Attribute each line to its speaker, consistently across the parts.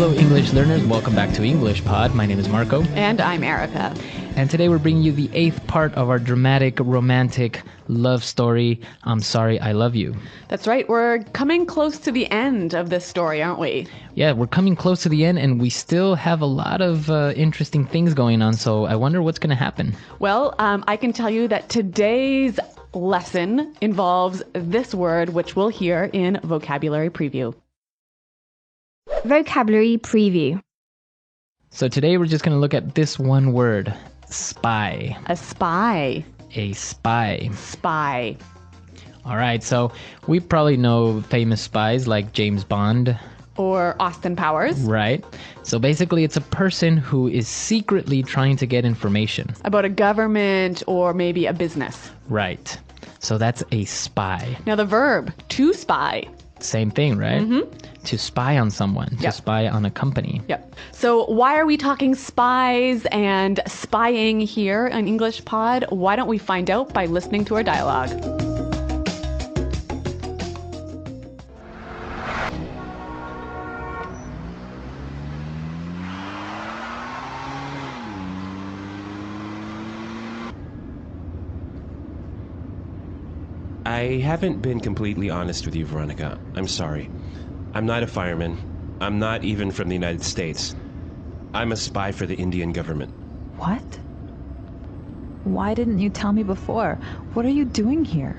Speaker 1: Hello, English learners. Welcome back to EnglishPod. My name is Marco.
Speaker 2: And I'm Erica.
Speaker 1: And today we're bringing you the 8th part of our dramatic, romantic love story, I'm Sorry, I Love You.
Speaker 2: That's right. We're coming close to the end of this story, aren't we?
Speaker 1: Yeah, we're coming close to the end, and we still have a lot of interesting things going on, so I wonder what's going to happen.
Speaker 2: Well, I can tell you that today's lesson involves this word, which we'll hear in Vocabulary Preview.
Speaker 3: Vocabulary Preview.
Speaker 1: So today we're just going to look at this one word, spy.
Speaker 2: A spy.
Speaker 1: A spy.
Speaker 2: Spy.
Speaker 1: All right, so we probably know famous spies like James Bond.
Speaker 2: Or Austin Powers.
Speaker 1: Right. So basically it's a person who is secretly trying to get information.
Speaker 2: About a government or maybe a business.
Speaker 1: Right. So that's a spy.
Speaker 2: Now the verb, to spy.
Speaker 1: Same thing, right?
Speaker 2: Mm-hmm.
Speaker 1: To spy on someone, to spy on a company.
Speaker 2: Yep. So why are we talking spies and spying here on EnglishPod? Why don't we find out by listening to our dialogue?
Speaker 4: I haven't been completely honest with you, Veronica. I'm sorry. I'm not a fireman. I'm not even from the United States. I'm a spy for the Indian government.
Speaker 5: What? Why didn't you tell me before? What are you doing here?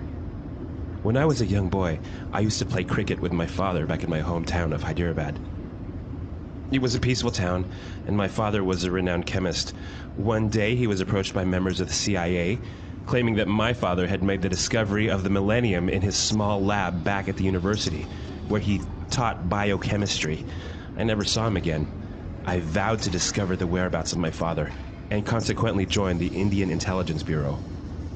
Speaker 4: When I was a young boy, I used to play cricket with my father back in my hometown of Hyderabad. It was a peaceful town, and my father was a renowned chemist. One day, he was approached by members of the CIA, claiming that my father had made the discovery of the millennium in his small lab back at the university, where he taught biochemistry. I never saw him again. I vowed to discover the whereabouts of my father, and consequently joined the Indian Intelligence Bureau.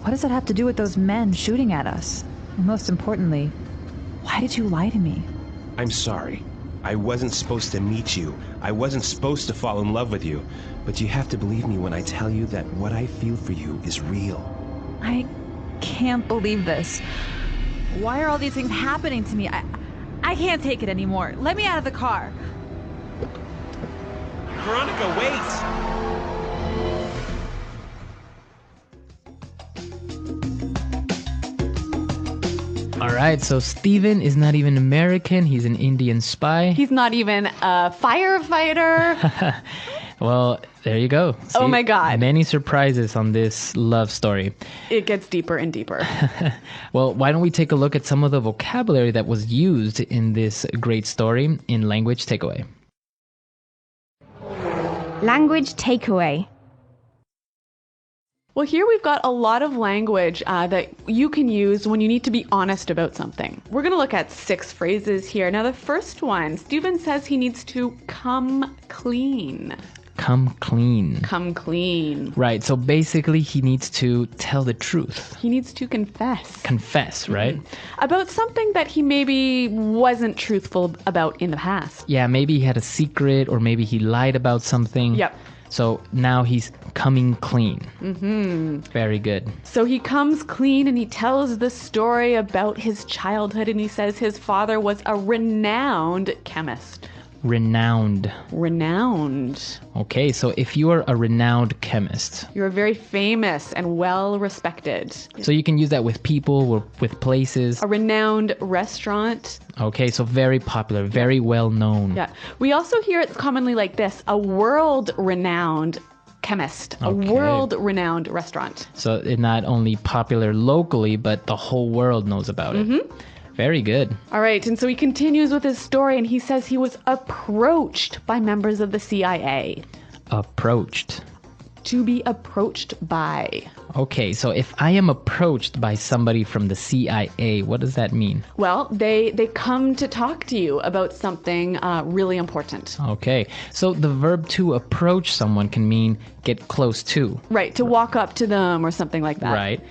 Speaker 5: What does that have to do with those men shooting at us? And most importantly, why did you lie to me?
Speaker 4: I'm sorry. I wasn't supposed to meet you. I wasn't supposed to fall in love with you. But you have to believe me when I tell you that what I feel for you is real.
Speaker 5: I can't believe this. Why are all these things happening to me? I can't take it anymore. Let me out of the car.
Speaker 4: Veronica, wait!
Speaker 1: All right, so Steven is not even American. He's an Indian spy.
Speaker 2: He's not even a firefighter.
Speaker 1: Well, there you go. See,
Speaker 2: oh my God.
Speaker 1: Many surprises on this love story.
Speaker 2: It gets deeper and deeper.
Speaker 1: Well, why don't we take a look at some of the vocabulary that was used in this great story in Language Takeaway.
Speaker 3: Language Takeaway.
Speaker 2: Well, here we've got a lot of language that you can use when you need to be honest about something. We're going to look at 6 phrases here. Now, the first one, Stephen says he needs to come clean.
Speaker 1: Come clean.
Speaker 2: Come clean.
Speaker 1: Right, so basically he needs to tell the truth.
Speaker 2: He needs to confess.
Speaker 1: Confess, right?
Speaker 2: About something that he maybe wasn't truthful about in the past.
Speaker 1: Yeah, maybe he had a secret or maybe he lied about something.
Speaker 2: Yep.
Speaker 1: So now he's coming clean.
Speaker 2: Mm-hmm.
Speaker 1: Very good.
Speaker 2: So he comes clean and he tells the story about his childhood, and he says his father was a renowned chemist.
Speaker 1: Renowned.
Speaker 2: Renowned.
Speaker 1: Okay, so if you are a renowned chemist.
Speaker 2: You're very famous and well respected.
Speaker 1: So you can use that with people or with places.
Speaker 2: A renowned restaurant.
Speaker 1: Okay, so very popular, very well known.
Speaker 2: Yeah. We also hear it commonly like this, a world-renowned chemist, a
Speaker 1: Okay.
Speaker 2: world-renowned restaurant.
Speaker 1: So it's not only popular locally, but the whole world knows about it. Very good.
Speaker 2: All right, and so he continues with his story, and he says he was approached by members of the CIA.
Speaker 1: Approached.
Speaker 2: To be approached by.
Speaker 1: Okay, so if I am approached by somebody from the CIA, what does that mean?
Speaker 2: Well, they come to talk to you about something really important.
Speaker 1: Okay, so the verb to approach someone can mean get close to.
Speaker 2: Right, to walk up to them or something like that.
Speaker 1: Right,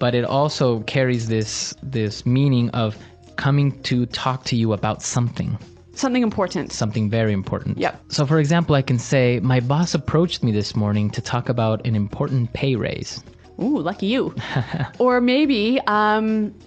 Speaker 1: but it also carries this meaning of coming to talk to you about something.
Speaker 2: Something important.
Speaker 1: Something very important.
Speaker 2: Yep.
Speaker 1: So for example, I can say, my boss approached me this morning to talk about an important pay raise.
Speaker 2: Ooh, lucky you. Or maybe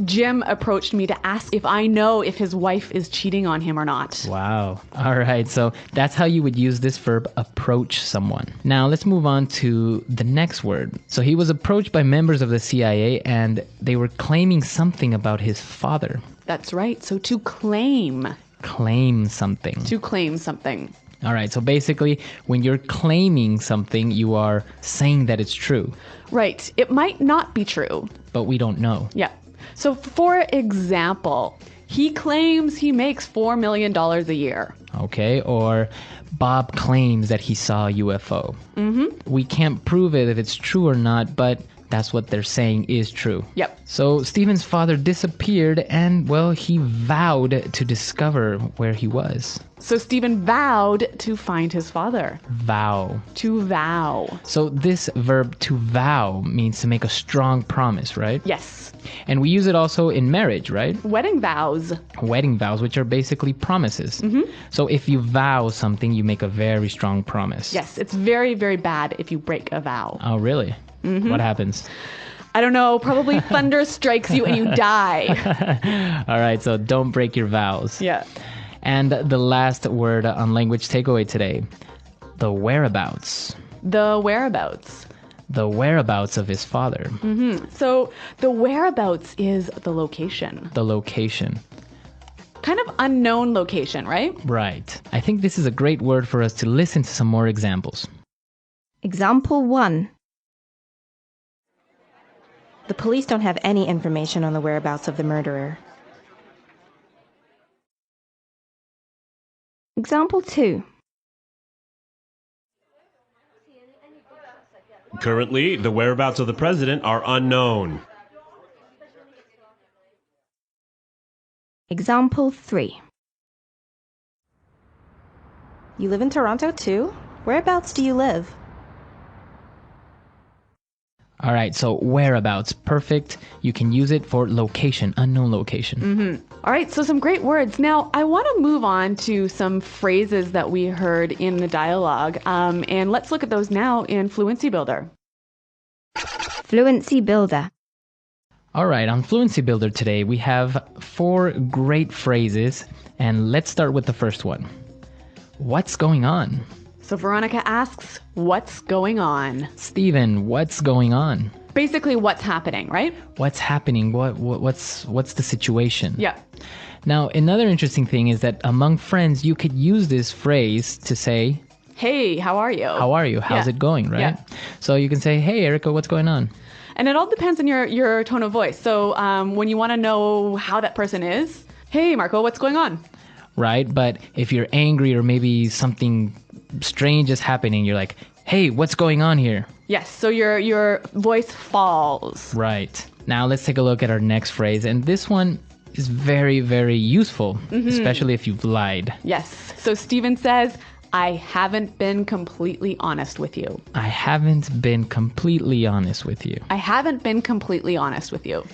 Speaker 2: Jim approached me to ask if I know if his wife is cheating on him or not.
Speaker 1: Wow. All right. So that's how you would use this verb, approach someone. Now let's move on to the next word. So he was approached by members of the CIA and they were claiming something about his father.
Speaker 2: That's right. So to claim.
Speaker 1: Claim something.
Speaker 2: To claim something.
Speaker 1: All right. So basically, when you're claiming something, you are saying that it's true.
Speaker 2: Right. It might not be true.
Speaker 1: But we don't know.
Speaker 2: Yeah. So for example, he claims he makes $4 million a year.
Speaker 1: Okay. Or Bob claims that he saw a UFO. Mm-hmm. We can't prove it if it's true or not, but that's what they're saying is true.
Speaker 2: Yep.
Speaker 1: So Stephen's father disappeared and, well, he vowed to discover where he was.
Speaker 2: So Stephen vowed to find his father.
Speaker 1: Vow.
Speaker 2: To vow.
Speaker 1: So this verb to vow means to make a strong promise, right?
Speaker 2: Yes.
Speaker 1: And we use it also in marriage, right?
Speaker 2: Wedding vows.
Speaker 1: Wedding vows, which are basically promises. Mm-hmm. So if you vow something, you make a very strong promise.
Speaker 2: Yes, it's very, very bad if you break a vow.
Speaker 1: Oh, really? Mm-hmm. What happens?
Speaker 2: I don't know. Probably thunder strikes you and you die.
Speaker 1: All right, so don't break your vows.
Speaker 2: Yeah.
Speaker 1: And the last word on language takeaway today, the whereabouts.
Speaker 2: The whereabouts.
Speaker 1: The whereabouts of his father.
Speaker 2: Mm-hmm. So the whereabouts is the location.
Speaker 1: The location.
Speaker 2: Kind of unknown location, right?
Speaker 1: Right. I think this is a great word for us to listen to some more examples.
Speaker 3: Example 1.
Speaker 6: The police don't have any information on the whereabouts of the murderer.
Speaker 3: Example 2.
Speaker 4: Currently, the whereabouts of the president are unknown.
Speaker 3: Example 3.
Speaker 6: You live in Toronto too? Whereabouts do you live?
Speaker 1: All right, so whereabouts, perfect. You can use it for location, unknown location.
Speaker 2: Mm-hmm. All right, so some great words. Now, I want to move on to some phrases that we heard in the dialogue, and let's look at those now in Fluency Builder.
Speaker 3: Fluency Builder.
Speaker 1: All right, on Fluency Builder today, we have 4 great phrases, and let's start with the first one. What's going on?
Speaker 2: So Veronica asks, what's going on?
Speaker 1: Stephen, what's going on?
Speaker 2: Basically, what's happening, right?
Speaker 1: What's happening? What's the situation?
Speaker 2: Yeah.
Speaker 1: Now, another interesting thing is that among friends, you could use this phrase to say,
Speaker 2: Hey, how are you?
Speaker 1: how are you? How's it going, right?
Speaker 2: Yeah.
Speaker 1: So you can say, hey, Erica, what's going on?
Speaker 2: And it all depends on your tone of voice. So when you want to know how that person is, hey, Marco, what's going on?
Speaker 1: Right? But if you're angry or maybe something strange is happening, you're like, hey, what's going on here?
Speaker 2: Yes, so your voice falls.
Speaker 1: Right. Now let's take a look at our next phrase. And this one is very, very useful, especially if you've lied.
Speaker 2: Yes. So Stephen says, I haven't been completely honest with you.
Speaker 1: I haven't been completely honest with you.
Speaker 2: I haven't been completely honest with you.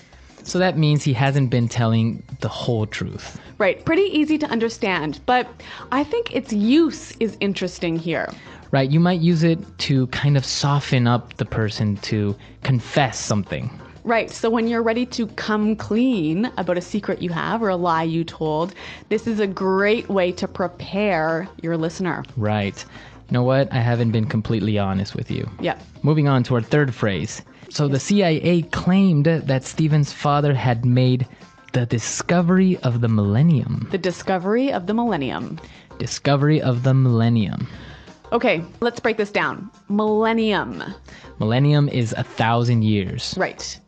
Speaker 1: So that means he hasn't been telling the whole truth.
Speaker 2: Right. Pretty easy to understand, but I think its use is interesting here.
Speaker 1: Right. You might use it to kind of soften up the person to confess something.
Speaker 2: Right. So when you're ready to come clean about a secret you have or a lie you told, this is a great way to prepare your listener.
Speaker 1: Right. You know what? I haven't been completely honest with you.
Speaker 2: Yeah.
Speaker 1: Moving on to our third phrase. So the CIA claimed that Stephen's father had made the discovery of the millennium.
Speaker 2: The discovery of the millennium.
Speaker 1: Discovery of the millennium.
Speaker 2: Okay, let's break this down. Millennium.
Speaker 1: Millennium is 1,000 years.
Speaker 2: Right.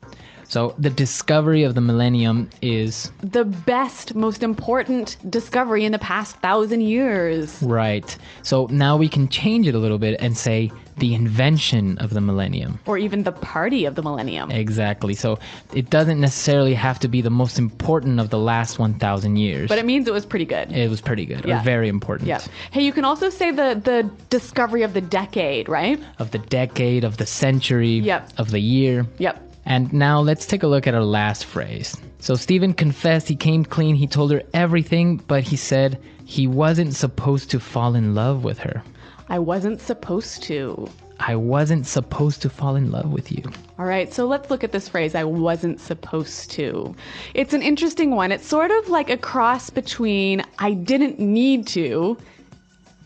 Speaker 1: So the discovery of the millennium is...
Speaker 2: the best, most important discovery in the past 1,000 years.
Speaker 1: Right. So now we can change it a little bit and say the invention of the millennium.
Speaker 2: Or even the party of the millennium.
Speaker 1: Exactly. So it doesn't necessarily have to be the most important of the last 1,000 years.
Speaker 2: But it means it was pretty good.
Speaker 1: It was pretty good.
Speaker 2: Yeah.
Speaker 1: Or very important.
Speaker 2: Yeah. Hey, you can also say the discovery of the decade, right?
Speaker 1: Of the decade, of the century,
Speaker 2: Yep.
Speaker 1: of the year.
Speaker 2: Yep.
Speaker 1: And now let's take a look at our last phrase. So Stephen confessed, he came clean, he told her everything, but he said he wasn't supposed to fall in love with her.
Speaker 2: I wasn't supposed to.
Speaker 1: I wasn't supposed to fall in love with you.
Speaker 2: All right, so let's look at this phrase, I wasn't supposed to. It's an interesting one. It's sort of like a cross between I didn't need to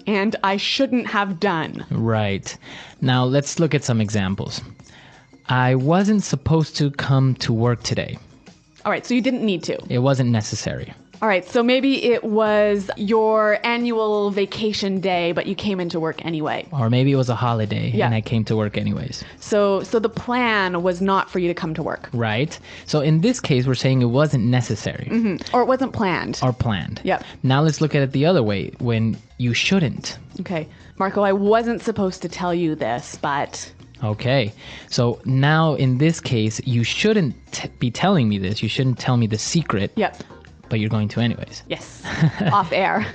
Speaker 2: and I shouldn't have done.
Speaker 1: Right. Now let's look at some examples. I wasn't supposed to come to work today.
Speaker 2: All right, so you didn't need to.
Speaker 1: It wasn't necessary.
Speaker 2: All right, so maybe it was your annual vacation day, but you came into work anyway.
Speaker 1: Or maybe it was a holiday
Speaker 2: Yeah.
Speaker 1: and I came to work anyways.
Speaker 2: So the plan was not for you to come to work.
Speaker 1: Right? So in this case, we're saying it wasn't necessary
Speaker 2: Or it wasn't planned.
Speaker 1: or planned.
Speaker 2: Yep.
Speaker 1: Now let's look at it the other way, when you shouldn't.
Speaker 2: Okay. Marco, I wasn't supposed to tell you this, but...
Speaker 1: Okay. So now in this case, you shouldn't be telling me this. You shouldn't tell me the secret.
Speaker 2: Yep.
Speaker 1: But you're going to anyways.
Speaker 2: Yes. Off air.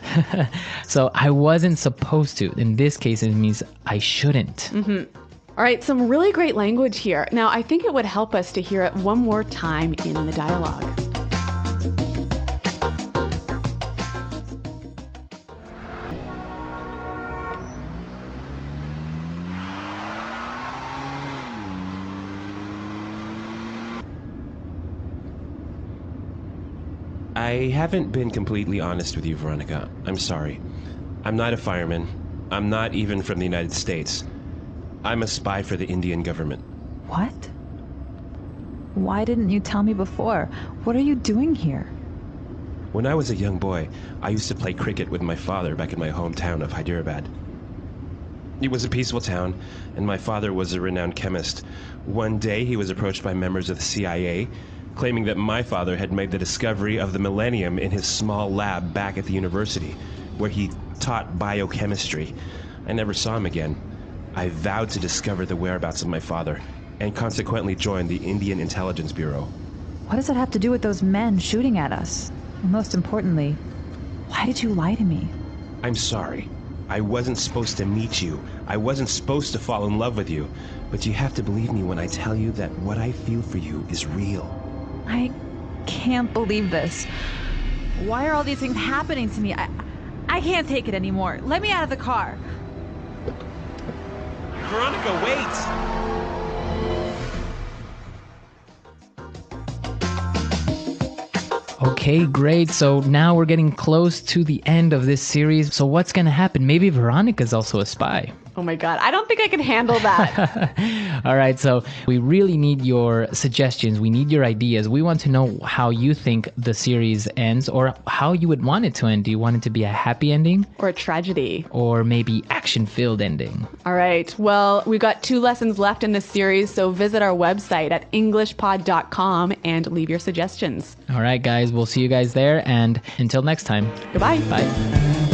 Speaker 1: So I wasn't supposed to. In this case, it means I shouldn't.
Speaker 2: All right, some really great language here. Now, I think it would help us to hear it one more time in the dialogue.
Speaker 4: I haven't been completely honest with you, Veronica. I'm sorry. I'm not a fireman. I'm not even from the United States. I'm a spy for the Indian government.
Speaker 5: What? Why didn't you tell me before? What are you doing here?
Speaker 4: When I was a young boy, I used to play cricket with my father back in my hometown of Hyderabad. It was a peaceful town, and my father was a renowned chemist. One day, he was approached by members of the CIA, claiming that my father had made the discovery of the millennium in his small lab back at the university, where he taught biochemistry. I never saw him again. I vowed to discover the whereabouts of my father, and consequently joined the Indian Intelligence Bureau.
Speaker 5: What does that have to do with those men shooting at us? And most importantly, why did you lie to me?
Speaker 4: I'm sorry. I wasn't supposed to meet you. I wasn't supposed to fall in love with you. But you have to believe me when I tell you that what I feel for you is real.
Speaker 5: I can't believe this. Why are all these things happening to me? I can't take it anymore. Let me out of the car.
Speaker 4: Veronica, wait!
Speaker 1: Okay, great. So now we're getting close to the end of this series. So what's going to happen? Maybe Veronica's also a spy.
Speaker 2: Oh my God, I don't think I can handle that.
Speaker 1: All right, so we really need your suggestions. We need your ideas. We want to know how you think the series ends or how you would want it to end. Do you want it to be a happy ending?
Speaker 2: Or a tragedy.
Speaker 1: Or maybe action-filled ending?
Speaker 2: All right, well, we've got 2 lessons left in this series, so visit our website at EnglishPod.com and leave your suggestions.
Speaker 1: All right, guys, we'll see you guys there. And until next time.
Speaker 2: Goodbye.
Speaker 1: Bye.